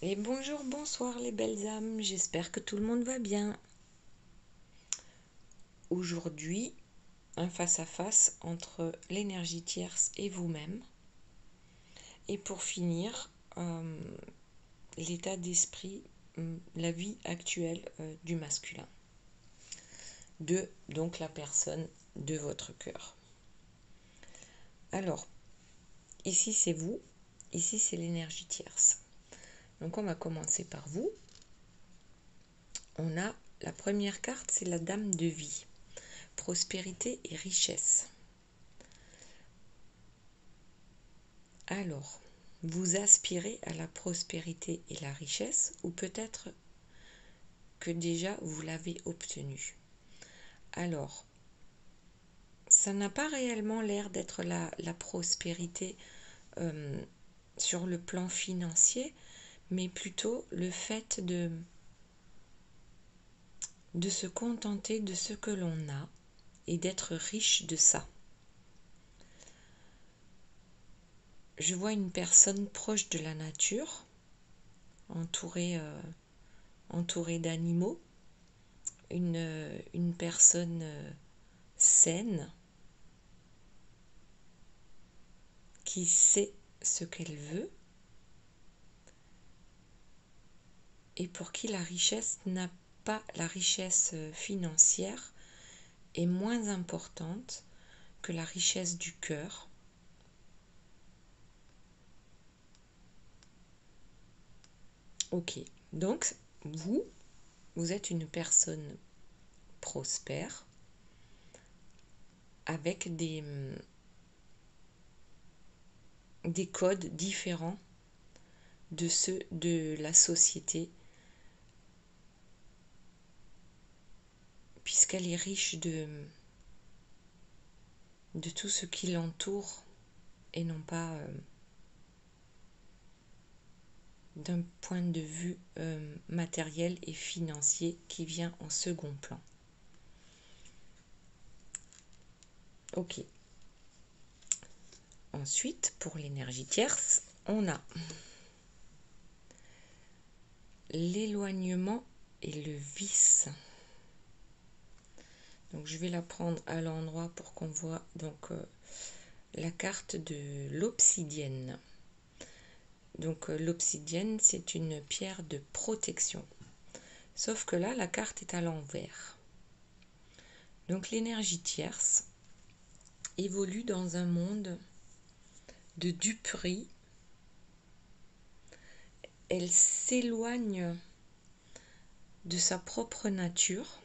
Et bonjour, bonsoir les belles âmes, j'espère que tout le monde va bien. Aujourd'hui, un face-à-face entre l'énergie tierce et vous-même. Et pour finir, l'état d'esprit, la vie actuelle du masculin. Donc la personne de votre cœur. Alors, ici c'est vous, ici c'est l'énergie tierce. Donc on va commencer par vous. On a la première carte, c'est la dame de vie. Prospérité et richesse. Alors, vous aspirez à la prospérité et la richesse, ou peut-être que déjà vous l'avez obtenue. Alors, ça n'a pas réellement l'air d'être la prospérité sur le plan financier, mais plutôt le fait de se contenter de ce que l'on a et d'être riche de ça. Je vois une personne proche de la nature, entourée d'animaux, une personne saine qui sait ce qu'elle veut et pour qui la richesse financière est moins importante que la richesse du cœur. Ok, donc vous êtes une personne prospère avec des codes différents de ceux de la société, puisqu'elle est riche de tout ce qui l'entoure et non pas d'un point de vue matériel et financier qui vient en second plan. Ok. Ensuite, pour l'énergie tierce, on a l'éloignement et le vice. Donc je vais la prendre à l'endroit pour qu'on voit donc la carte de l'obsidienne. Donc l'obsidienne, c'est une pierre de protection. Sauf que là, la carte est à l'envers. Donc l'énergie tierce évolue dans un monde de duperie. Elle s'éloigne de sa propre nature.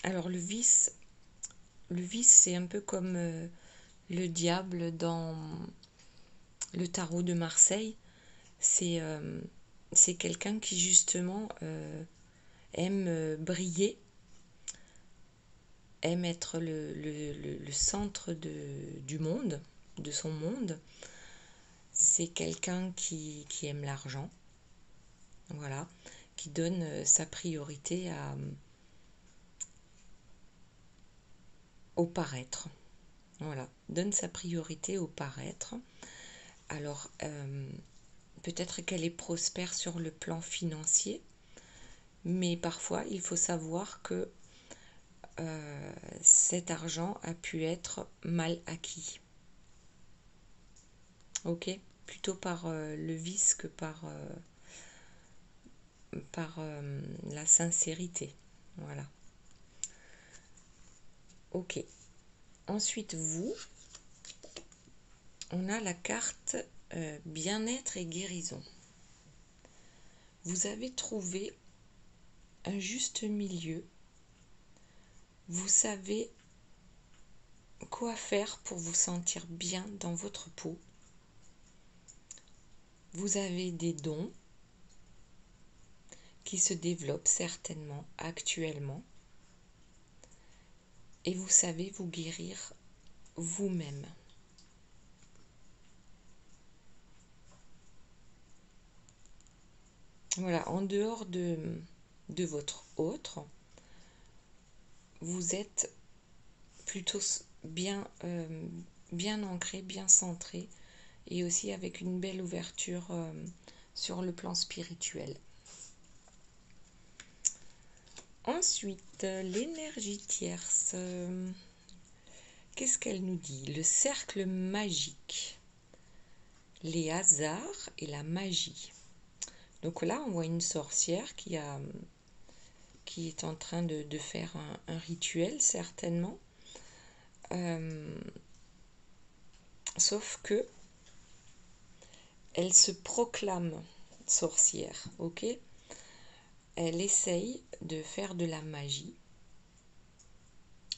Alors le vice, c'est un peu comme le diable dans le tarot de Marseille. C'est quelqu'un qui justement aime briller, aime être le centre du monde, de son monde. C'est quelqu'un qui aime l'argent, voilà, qui donne sa priorité au paraître. Voilà, donne sa priorité au paraître. Alors, peut-être qu'elle est prospère sur le plan financier, mais parfois il faut savoir que cet argent a pu être mal acquis. Ok, plutôt par le vice que par la sincérité. Voilà. Ok. Ensuite, on a la carte bien-être et guérison. Vous avez trouvé un juste milieu. Vous savez quoi faire pour vous sentir bien dans votre peau. Vous avez des dons qui se développent certainement actuellement et vous savez vous guérir vous-même. Voilà, en dehors de votre autre, vous êtes plutôt bien bien ancré, bien centré, et aussi avec une belle ouverture sur le plan spirituel. Ensuite, l'énergie tierce. Qu'est-ce qu'elle nous dit? Le cercle magique, les hasards et la magie. Donc là, on voit une sorcière qui est en train de faire un rituel, certainement. Sauf que elle se proclame sorcière, ok? Elle essaye de faire de la magie.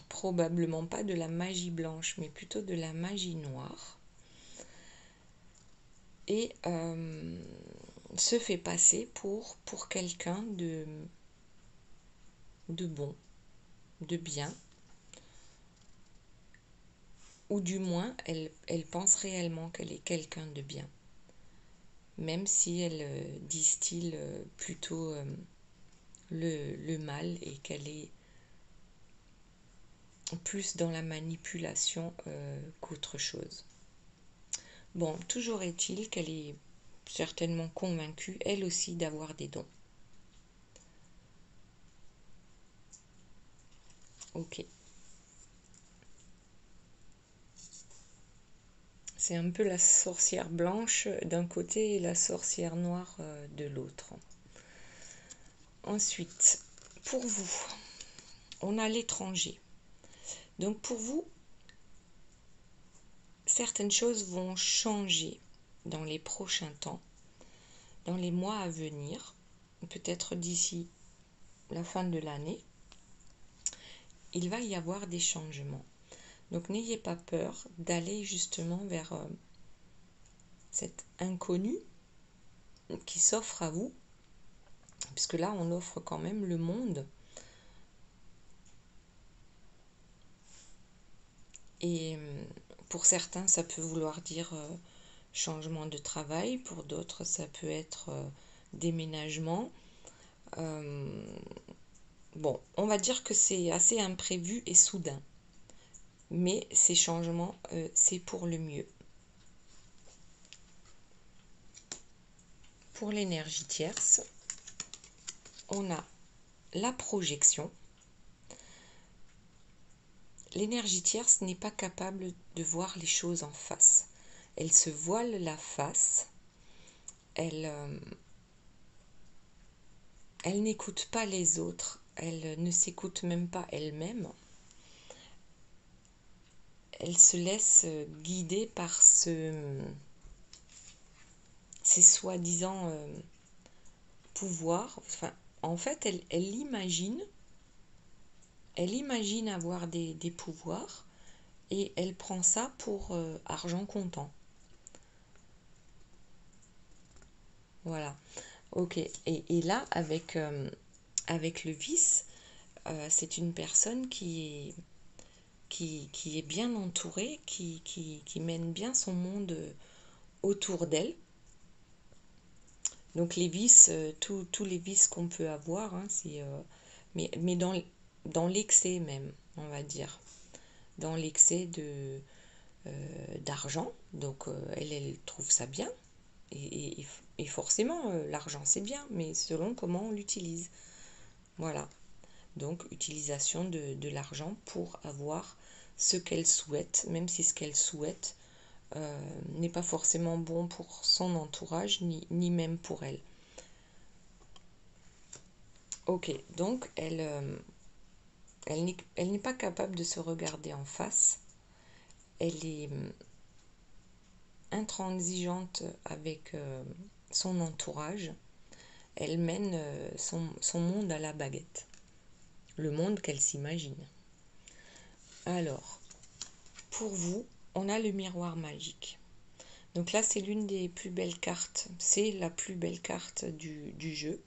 Probablement pas de la magie blanche, mais plutôt de la magie noire. Et se fait passer pour quelqu'un de bon, de bien. Ou du moins, elle pense réellement qu'elle est quelqu'un de bien. Même si elle distille plutôt le mal et qu'elle est plus dans la manipulation qu'autre chose. Bon, toujours est-il qu'elle est certainement convaincue, elle aussi, d'avoir des dons. Ok. C'est un peu la sorcière blanche d'un côté et la sorcière noire de l'autre. Ensuite, pour vous, on a l'étranger. Donc pour vous, certaines choses vont changer dans les prochains temps, dans les mois à venir, peut-être d'ici la fin de l'année. Il va y avoir des changements. Donc n'ayez pas peur d'aller justement vers cet inconnu qui s'offre à vous, puisque là on offre quand même le monde. Et pour certains ça peut vouloir dire changement de travail, pour d'autres ça peut être déménagement. Bon, on va dire que c'est assez imprévu et soudain. Mais ces changements, c'est pour le mieux. Pour l'énergie tierce, on a la projection. L'énergie tierce n'est pas capable de voir les choses en face. Elle se voile la face. Elle n'écoute pas les autres. Elle ne s'écoute même pas elle-même. Elle se laisse guider par ces soi-disant pouvoirs. Enfin, en fait, elle imagine avoir des pouvoirs et elle prend ça pour argent comptant. Voilà. Ok. Et là, avec le vice, c'est une personne qui est bien entourée, qui mène bien son monde autour d'elle. Donc les vices, tous les vices qu'on peut avoir, hein, mais dans l'excès même, on va dire. Dans l'excès d'argent. Donc elle trouve ça bien. Et forcément, l'argent c'est bien, mais selon comment on l'utilise. Voilà. Donc utilisation de l'argent pour avoir ce qu'elle souhaite, même si ce qu'elle souhaite n'est pas forcément bon pour son entourage, ni même pour elle. Ok, donc elle n'est pas capable de se regarder en face. Elle est intransigeante avec son entourage. Elle mène son monde à la baguette. Le monde qu'elle s'imagine. Alors, pour vous, on a le miroir magique. Donc là, c'est l'une des plus belles cartes. C'est la plus belle carte du jeu.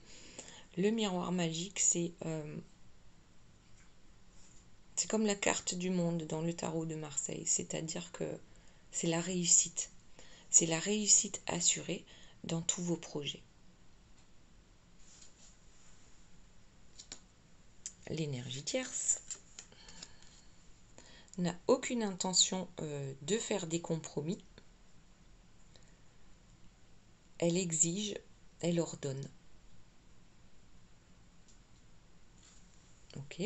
Le miroir magique, c'est comme la carte du monde dans le tarot de Marseille. C'est-à-dire que c'est la réussite. C'est la réussite assurée dans tous vos projets. L'énergie tierce. n'a aucune intention de faire des compromis. Elle exige, elle ordonne. Ok.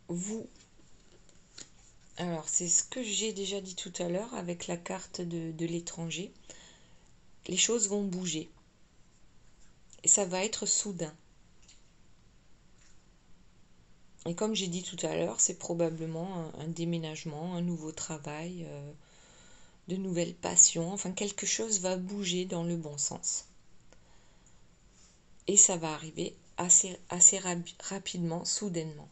Vous, alors c'est ce que j'ai déjà dit tout à l'heure avec la carte de l'étranger. Les choses vont bouger. Et ça va être soudain. Et comme j'ai dit tout à l'heure, c'est probablement un déménagement, un nouveau travail, de nouvelles passions. Enfin, quelque chose va bouger dans le bon sens. Et ça va arriver assez rapidement, soudainement.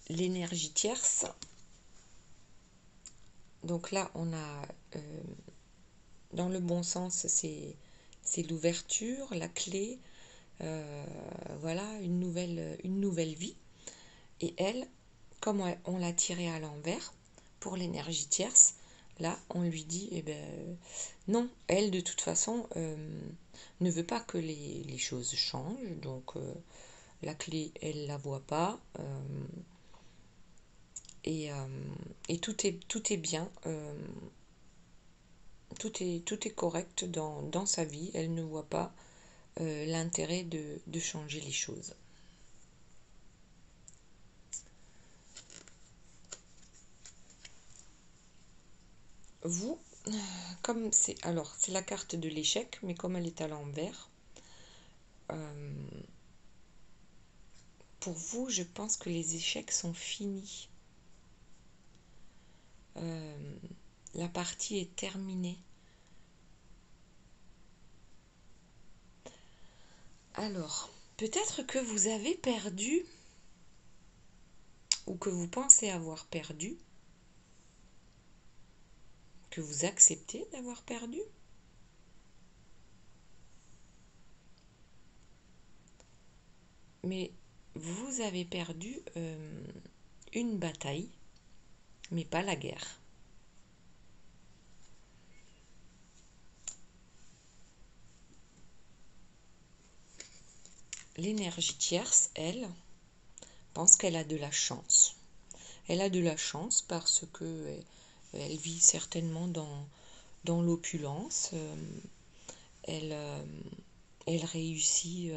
L'énergie tierce. Donc là, on a, dans le bon sens, c'est l'ouverture, la clé, voilà, une nouvelle vie. Et elle, comme on l'a tirée à l'envers, pour l'énergie tierce, là, on lui dit, eh ben, non, elle, de toute façon, ne veut pas que les choses changent. Donc, la clé, elle ne la voit pas. Et tout est bien. Tout est correct dans sa vie. Elle ne voit pas l'intérêt de changer les choses. Vous, comme c'est la carte de l'échec, mais comme elle est à l'envers, pour vous, je pense que les échecs sont finis. La partie est terminée. Alors, peut-être que vous avez perdu, ou que vous pensez avoir perdu, que vous acceptez d'avoir perdu. Mais vous avez perdu une bataille, mais pas la guerre. L'énergie tierce, elle, pense qu'elle a de la chance. Elle a de la chance parce que elle vit certainement dans l'opulence. Elle réussit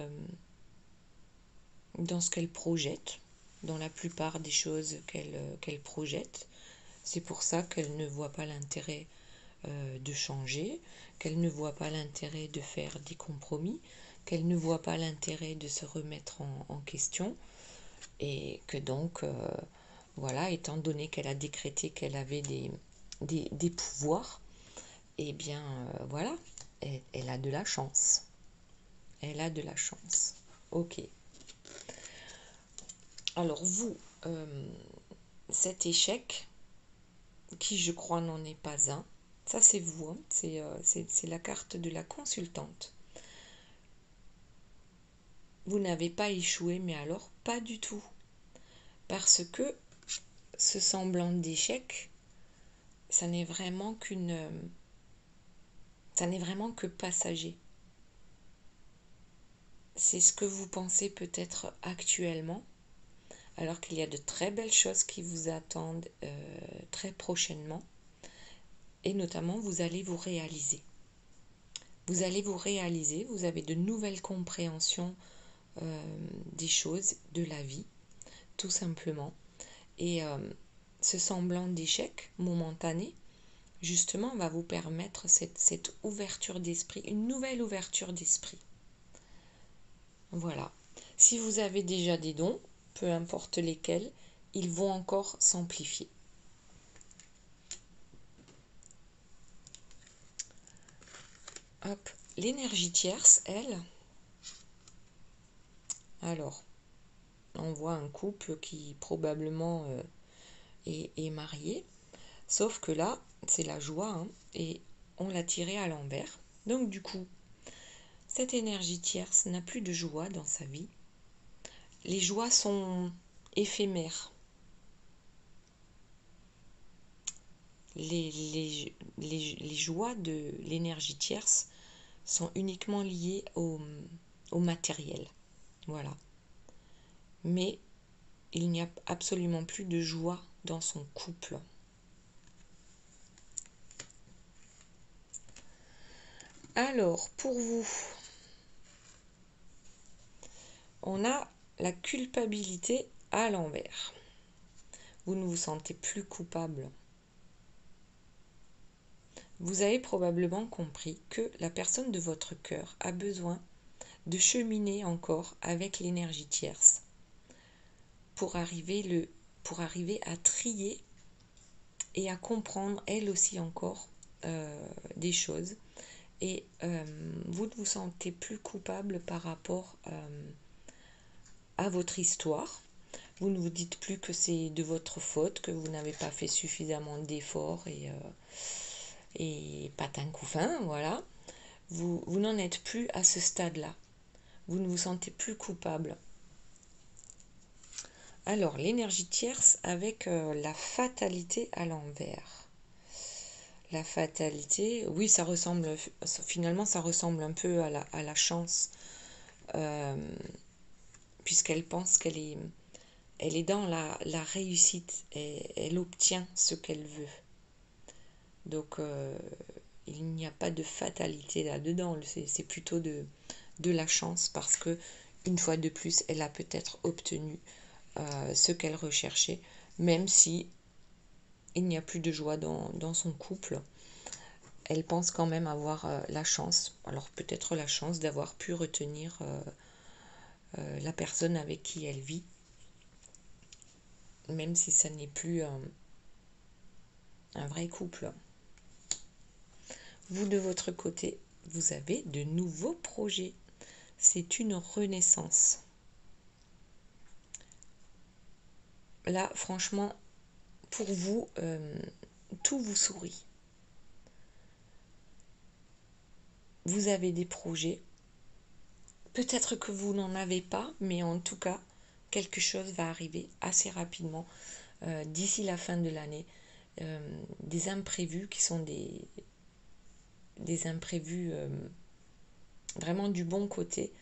dans ce qu'elle projette, dans la plupart des choses qu'elle projette. C'est pour ça qu'elle ne voit pas l'intérêt de changer, qu'elle ne voit pas l'intérêt de faire des compromis, qu'elle ne voit pas l'intérêt de se remettre en question, et que donc, voilà, étant donné qu'elle a décrété qu'elle avait des pouvoirs, eh bien, voilà, elle a de la chance. Elle a de la chance. Ok. Alors vous, cet échec, qui je crois n'en est pas un, ça c'est vous, hein, c'est la carte de la consultante. Vous n'avez pas échoué, mais alors pas du tout. Parce que ce semblant d'échec, ça n'est vraiment que passager. C'est ce que vous pensez peut-être actuellement, alors qu'il y a de très belles choses qui vous attendent très prochainement. Et notamment, vous allez vous réaliser. Vous allez vous réaliser, vous avez de nouvelles compréhensions des choses, de la vie, tout simplement. Et ce semblant d'échec momentané, justement, va vous permettre cette ouverture d'esprit, une nouvelle ouverture d'esprit. Voilà. Si vous avez déjà des dons, peu importe lesquels, ils vont encore s'amplifier. Hop, l'énergie tierce, elle, alors, on voit un couple qui probablement est marié, sauf que là, c'est la joie, hein, et on l'a tiré à l'envers. Donc du coup, cette énergie tierce n'a plus de joie dans sa vie. Les joies sont éphémères. Les joies de l'énergie tierce sont uniquement liées au matériel. Voilà. mais il n'y a absolument plus de joie dans son couple. Alors, pour vous, on a la culpabilité à l'envers. Vous ne vous sentez plus coupable. Vous avez probablement compris que la personne de votre cœur a besoin de cheminer encore avec l'énergie tierce pour arriver à trier et à comprendre elle aussi encore des choses. Et vous ne vous sentez plus coupable par rapport à votre histoire. Vous ne vous dites plus que c'est de votre faute, que vous n'avez pas fait suffisamment d'efforts et patin couffin, voilà. Vous n'en êtes plus à ce stade-là. Vous ne vous sentez plus coupable. Alors, l'énergie tierce avec la fatalité à l'envers. La fatalité, oui, finalement, ça ressemble un peu à la chance, puisqu'elle pense elle est dans la réussite, et elle obtient ce qu'elle veut. Donc, il n'y a pas de fatalité là-dedans, c'est plutôt de la chance, parce que une fois de plus, elle a peut-être obtenu ce qu'elle recherchait, même si il n'y a plus de joie dans son couple. Elle pense quand même avoir la chance, alors peut-être la chance d'avoir pu retenir la personne avec qui elle vit, même si ça n'est plus un vrai couple. Vous, de votre côté, vous avez de nouveaux projets. C'est une renaissance. Là, franchement, pour vous, tout vous sourit. Vous avez des projets. Peut-être que vous n'en avez pas, mais en tout cas, quelque chose va arriver assez rapidement d'ici la fin de l'année. Des imprévus qui sont des imprévus vraiment du bon côté.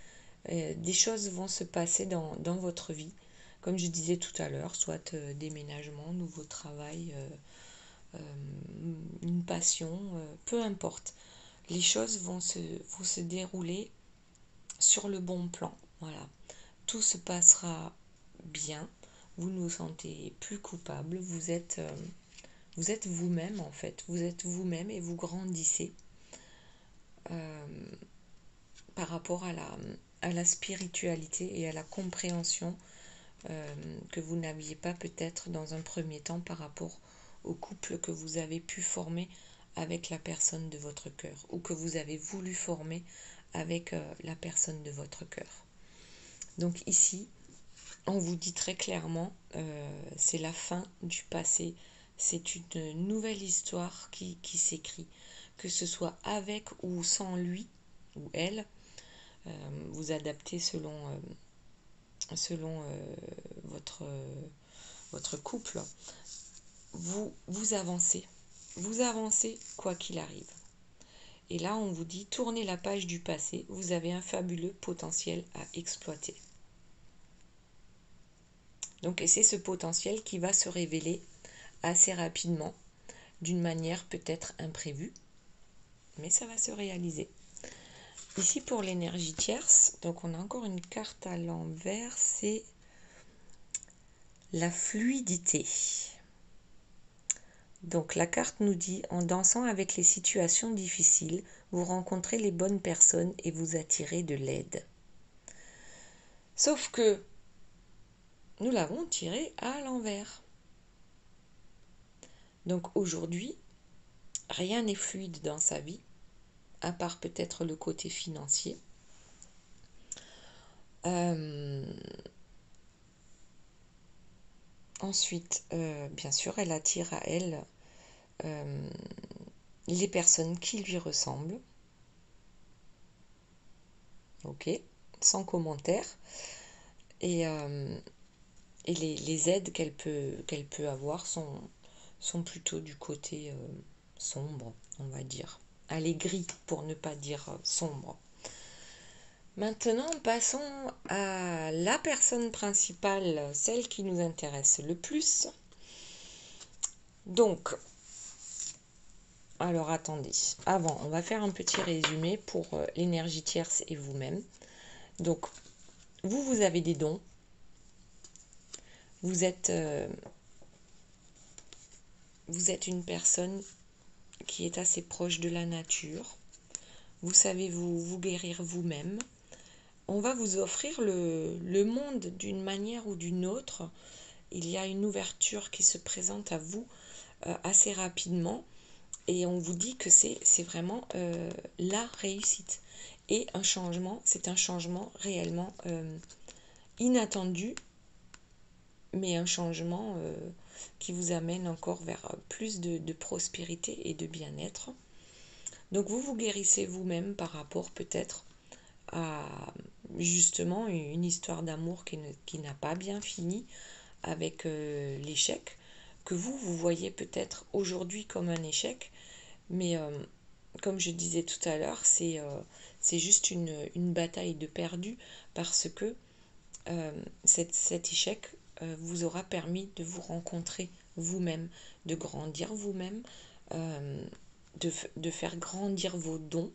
Des choses vont se passer dans votre vie, comme je disais tout à l'heure, soit déménagement, nouveau travail, une passion, peu importe. Les choses vont se dérouler sur le bon plan. Voilà. Tout se passera bien. Vous ne vous sentez plus coupable. Vous êtes vous-même en fait. Vous êtes vous-même et vous grandissez par rapport à la spiritualité et à la compréhension que vous n'aviez pas peut-être dans un premier temps par rapport au couple que vous avez pu former avec la personne de votre cœur, ou que vous avez voulu former avec la personne de votre cœur. Donc ici, on vous dit très clairement, c'est la fin du passé, c'est une nouvelle histoire qui s'écrit, que ce soit avec ou sans lui ou elle, vous adaptez selon votre couple, vous avancez quoi qu'il arrive. Et là, on vous dit, tournez la page du passé, vous avez un fabuleux potentiel à exploiter. Donc, et c'est ce potentiel qui va se révéler assez rapidement, d'une manière peut-être imprévue, mais ça va se réaliser. Ici, pour l'énergie tierce, donc on a encore une carte à l'envers, c'est la fluidité. Donc la carte nous dit, en dansant avec les situations difficiles, vous rencontrez les bonnes personnes et vous attirez de l'aide. Sauf que nous l'avons tiré à l'envers. Donc aujourd'hui, rien n'est fluide dans sa vie, à part peut-être le côté financier. Ensuite, bien sûr, elle attire à elle les personnes qui lui ressemblent. Ok, sans commentaire. Et les aides qu'elle peut avoir sont plutôt du côté sombre, on va dire. Allez, gris, pour ne pas dire sombre. Maintenant, passons à la personne principale, celle qui nous intéresse le plus. Donc, alors attendez, avant, on va faire un petit résumé pour l'énergie tierce et vous-même. Donc, vous avez des dons. Vous êtes une personne qui est assez proche de la nature. Vous savez vous guérir vous-même. On va vous offrir le monde d'une manière ou d'une autre. Il y a une ouverture qui se présente à vous assez rapidement et on vous dit que c'est vraiment la réussite. Et un changement, c'est un changement réellement inattendu, mais un changement qui vous amène encore vers plus de prospérité et de bien-être. Donc vous vous guérissez vous-même par rapport peut-être à justement une histoire d'amour qui n'a pas bien fini avec l'échec, que vous voyez peut-être aujourd'hui comme un échec, mais comme je disais tout à l'heure, c'est juste une bataille de perdu parce que cet échec vous aura permis de vous rencontrer vous-même, de grandir vous-même, de faire grandir vos dons.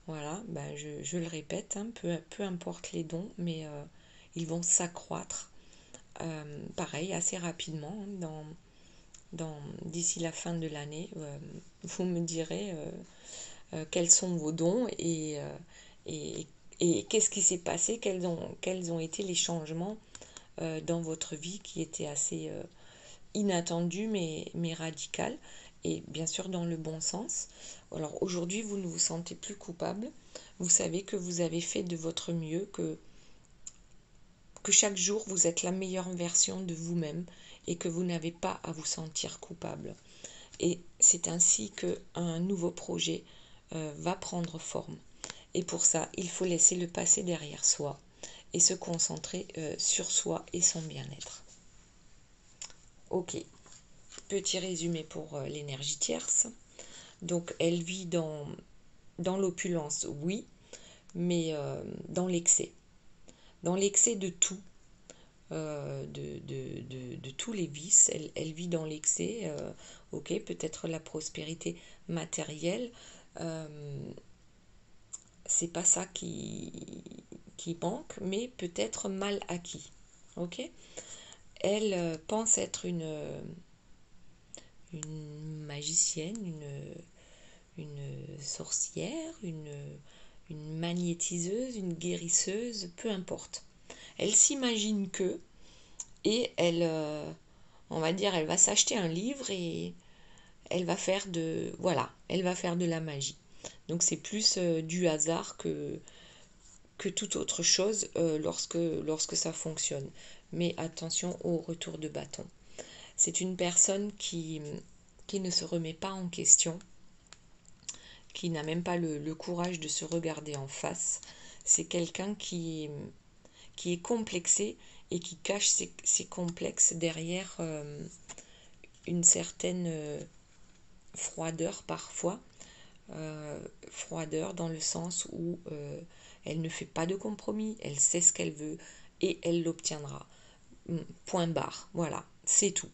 Voilà, je le répète, hein, peu importe les dons, mais ils vont s'accroître, pareil, assez rapidement, d'ici la fin de l'année. Vous me direz quels sont vos dons et, et qu'est-ce qui s'est passé, quels ont été les changements dans votre vie qui étaient assez inattendus mais radical et bien sûr dans le bon sens. Alors aujourd'hui, vous ne vous sentez plus coupable. Vous savez que vous avez fait de votre mieux, que chaque jour vous êtes la meilleure version de vous-même et que vous n'avez pas à vous sentir coupable. Et c'est ainsi qu'un nouveau projet va prendre forme. Et pour ça, il faut laisser le passé derrière soi et se concentrer sur soi et son bien-être. Ok, petit résumé pour l'énergie tierce. Donc elle vit dans l'opulence, oui, mais dans l'excès. Dans l'excès de tout, de tous les vices. Elle vit dans l'excès, ok, peut-être la prospérité matérielle, c'est pas ça qui manque, mais peut-être mal acquis, ok. Elle pense être une magicienne, une sorcière, une magnétiseuse, une guérisseuse, peu importe. Elle s'imagine que, et elle, on va dire, elle va s'acheter un livre et elle va faire elle va faire de la magie. Donc c'est plus du hasard que toute autre chose lorsque ça fonctionne. Mais attention au retour de bâton. C'est une personne qui ne se remet pas en question, qui n'a même pas le courage de se regarder en face. C'est quelqu'un qui est complexé et qui cache ses complexes derrière une certaine froideur parfois. Froideur dans le sens où elle ne fait pas de compromis, elle sait ce qu'elle veut et elle l'obtiendra. Point barre, voilà, c'est tout.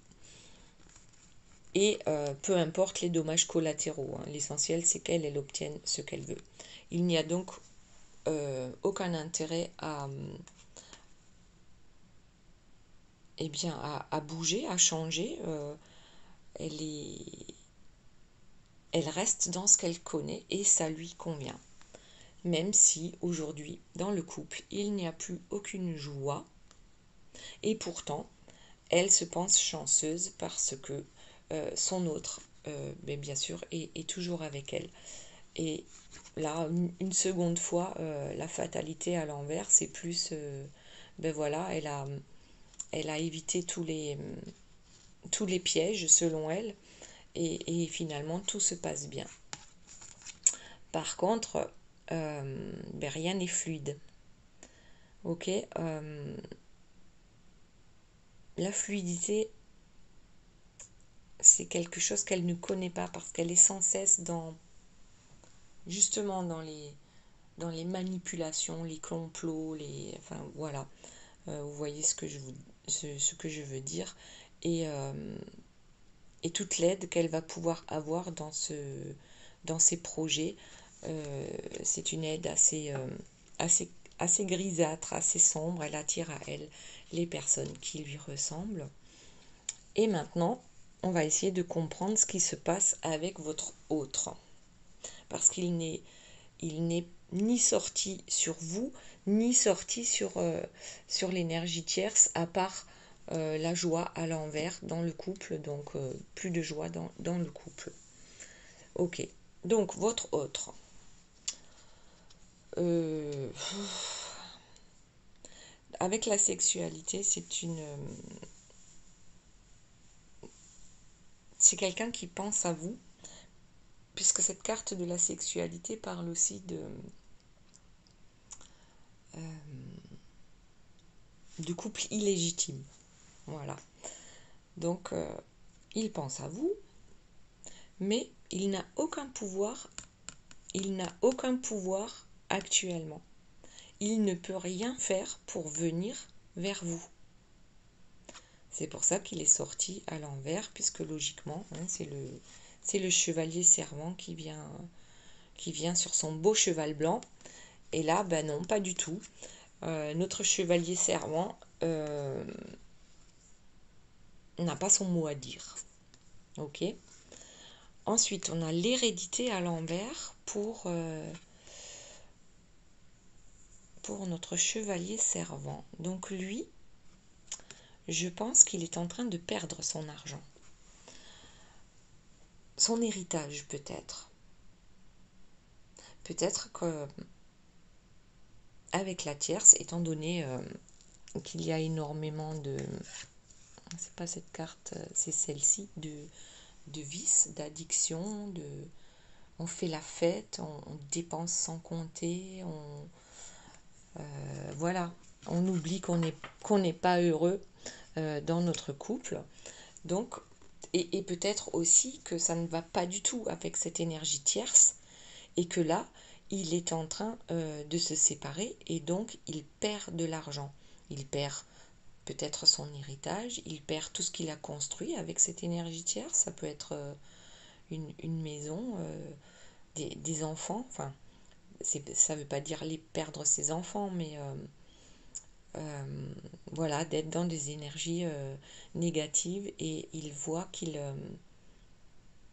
Et peu importe les dommages collatéraux, hein, l'essentiel c'est qu'elle obtienne ce qu'elle veut. Il n'y a donc aucun intérêt à bouger, à changer. Elle reste dans ce qu'elle connaît et ça lui convient. Même si aujourd'hui, dans le couple, il n'y a plus aucune joie. Et pourtant, elle se pense chanceuse parce que son autre, mais bien sûr, est toujours avec elle. Et là, une seconde fois, la fatalité à l'envers, c'est plus, voilà, elle a évité tous les pièges selon elle, et finalement tout se passe bien. Par contre, rien n'est fluide. Ok, la fluidité, c'est quelque chose qu'elle ne connaît pas parce qu'elle est sans cesse justement dans dans les manipulations, les complots, enfin voilà. Vous voyez ce que je veux dire. Et, toute l'aide qu'elle va pouvoir avoir dans ces projets. C'est une aide assez, assez grisâtre, assez sombre. Elle attire à elle les personnes qui lui ressemblent. Et maintenant, on va essayer de comprendre ce qui se passe avec votre autre. Parce qu'il n'est ni sorti sur vous, ni sorti sur l'énergie tierce, à part la joie à l'envers dans le couple. Donc, plus de joie dans le couple. Ok. Donc, votre autre. Avec la sexualité, c'est quelqu'un qui pense à vous, puisque cette carte de la sexualité parle aussi de couple illégitime. Voilà. Donc, il pense à vous, mais il n'a aucun pouvoir. Il n'a aucun pouvoir actuellement. Il ne peut rien faire pour venir vers vous. C'est pour ça qu'il est sorti à l'envers, puisque logiquement, c'est le chevalier servant qui vient sur son beau cheval blanc. Et là, ben non, pas du tout. Notre chevalier servant n'a pas son mot à dire. Ok. Ensuite, on a l'hérédité à l'envers pour notre chevalier servant. Donc lui, je pense qu'il est en train de perdre son argent. Son héritage peut-être. Peut-être que avec la tierce, étant donné qu'il y a énormément de... C'est pas cette carte, c'est celle-ci, de vices, d'addiction, on fait la fête, on dépense sans compter, voilà, on oublie qu'on n'est pas heureux dans notre couple. Donc, et peut-être aussi que ça ne va pas du tout avec cette énergie tierce, et que là, il est en train de se séparer, et donc il perd de l'argent. Il perd peut-être son héritage, il perd tout ce qu'il a construit avec cette énergie tierce. Ça peut être une maison, des enfants, enfin, ça ne veut pas dire perdre ses enfants, mais voilà, d'être dans des énergies négatives, et il voit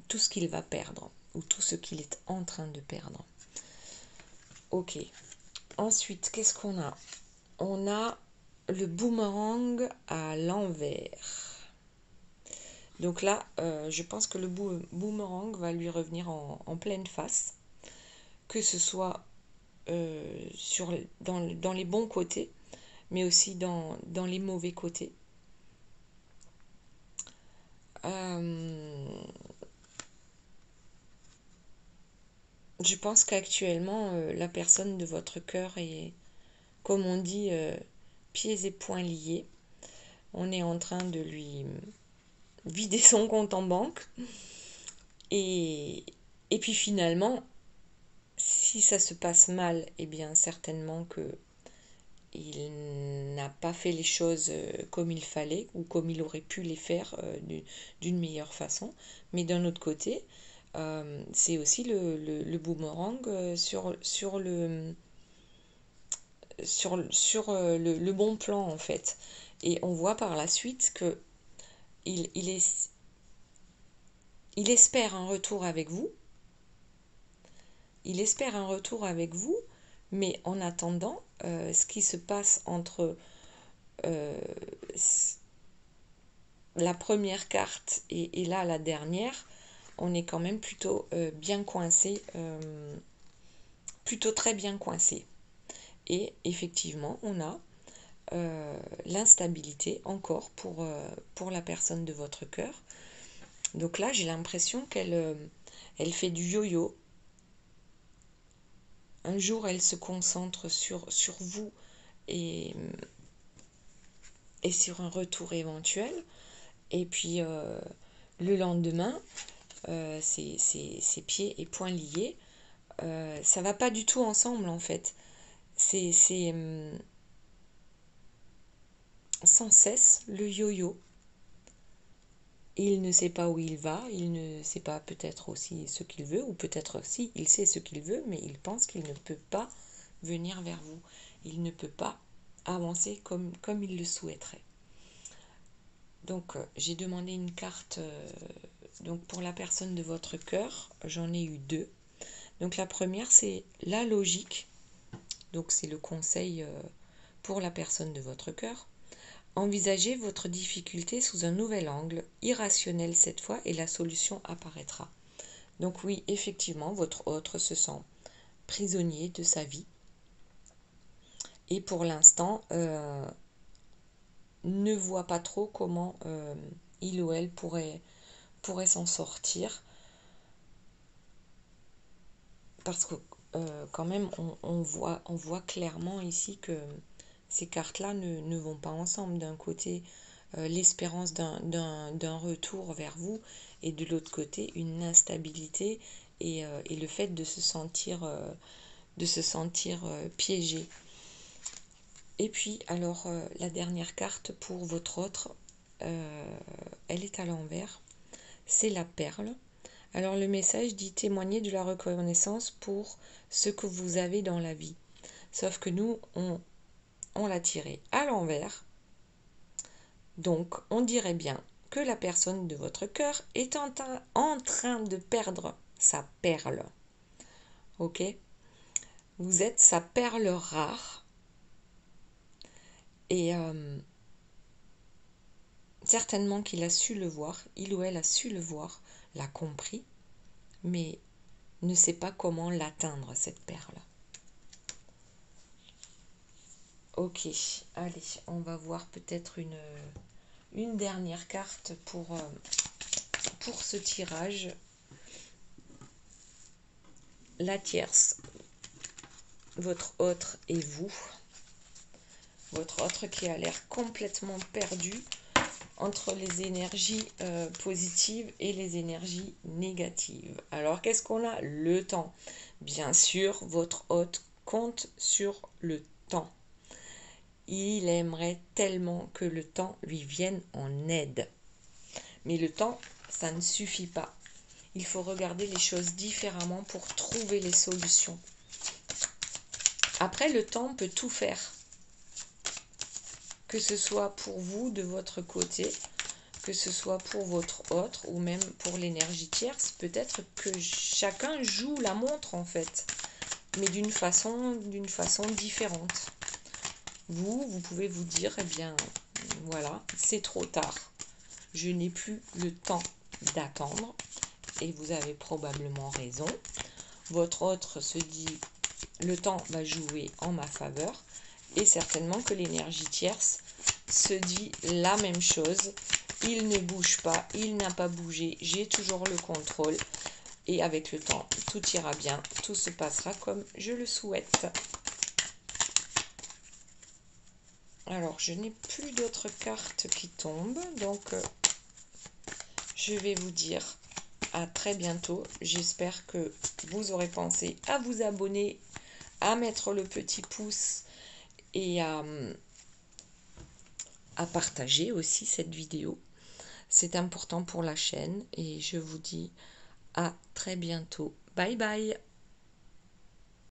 tout ce qu'il va perdre, ou tout ce qu'il est en train de perdre. Ok. Ensuite, qu'est-ce qu'on a? On a le boomerang à l'envers. Donc là, je pense que le boomerang va lui revenir en pleine face, que ce soit dans les bons côtés, mais aussi dans les mauvais côtés. Je pense qu'actuellement, la personne de votre cœur est, comme on dit, pieds et poings liés. On est en train de lui vider son compte en banque. Et puis finalement, si ça se passe mal, eh bien certainement que il n'a pas fait les choses comme il fallait, ou comme il aurait pu les faire d'une meilleure façon. Mais d'un autre côté, c'est aussi le boomerang sur le bon plan, en fait. Et on voit par la suite que il espère un retour avec vous. Il espère un retour avec vous, mais en attendant, ce qui se passe entre la première carte et là la dernière, on est quand même plutôt bien coincé, plutôt très bien coincé. Et effectivement, on a l'instabilité encore pour la personne de votre cœur. Donc là, j'ai l'impression qu'elle fait du yo-yo. Un jour, elle se concentre sur vous et sur un retour éventuel. Et puis, le lendemain, ses pieds et poings liés, ça va pas du tout ensemble en fait. C'est sans cesse le yo-yo. Il ne sait pas où il va, il ne sait pas peut-être aussi ce qu'il veut, ou peut-être si, il sait ce qu'il veut, mais il pense qu'il ne peut pas venir vers vous. Il ne peut pas avancer comme il le souhaiterait. Donc, j'ai demandé une carte donc pour la personne de votre cœur. J'en ai eu 2. Donc, la première, c'est la logique. Donc, c'est le conseil pour la personne de votre cœur. Envisagez votre difficulté sous un nouvel angle, irrationnel cette fois, et la solution apparaîtra. Donc oui, effectivement, votre autre se sent prisonnier de sa vie. Et pour l'instant, ne voit pas trop comment il ou elle pourrait s'en sortir. Parce que quand même, on voit clairement ici que ces cartes-là ne vont pas ensemble. D'un côté, l'espérance d'un retour vers vous, et de l'autre côté, une instabilité et le fait de se sentir piégé. Et puis, alors, la dernière carte pour votre autre, elle est à l'envers. C'est la perle. Alors, le message dit témoigner de la reconnaissance pour ce que vous avez dans la vie. Sauf que nous, on l'a tiré à l'envers. Donc, on dirait bien que la personne de votre cœur est en train de perdre sa perle. Ok ? Vous êtes sa perle rare. Et certainement qu'il a su le voir, il ou elle a su le voir, l'a compris, mais ne sait pas comment l'atteindre, cette perle. Ok, allez, on va voir peut-être une dernière carte pour ce tirage. La tierce, votre autre et vous. Votre autre qui a l'air complètement perdu entre les énergies positives et les énergies négatives. Alors, qu'est-ce qu'on a ? Le temps. Bien sûr, votre hôte compte sur le temps. Il aimerait tellement que le temps lui vienne en aide. Mais le temps, ça ne suffit pas. Il faut regarder les choses différemment pour trouver les solutions. Après, le temps peut tout faire. Que ce soit pour vous, de votre côté, que ce soit pour votre autre ou même pour l'énergie tierce, peut-être que chacun joue la montre en fait, mais d'une façon différente. Vous pouvez vous dire, eh bien, voilà, c'est trop tard. Je n'ai plus le temps d'attendre, et vous avez probablement raison. Votre autre se dit, le temps va jouer en ma faveur, et certainement que l'énergie tierce se dit la même chose. Il ne bouge pas, il n'a pas bougé, j'ai toujours le contrôle. Et avec le temps, tout ira bien, tout se passera comme je le souhaite. Alors, je n'ai plus d'autres cartes qui tombent, donc je vais vous dire à très bientôt. J'espère que vous aurez pensé à vous abonner, à mettre le petit pouce et à partager aussi cette vidéo. C'est important pour la chaîne et je vous dis à très bientôt. Bye bye!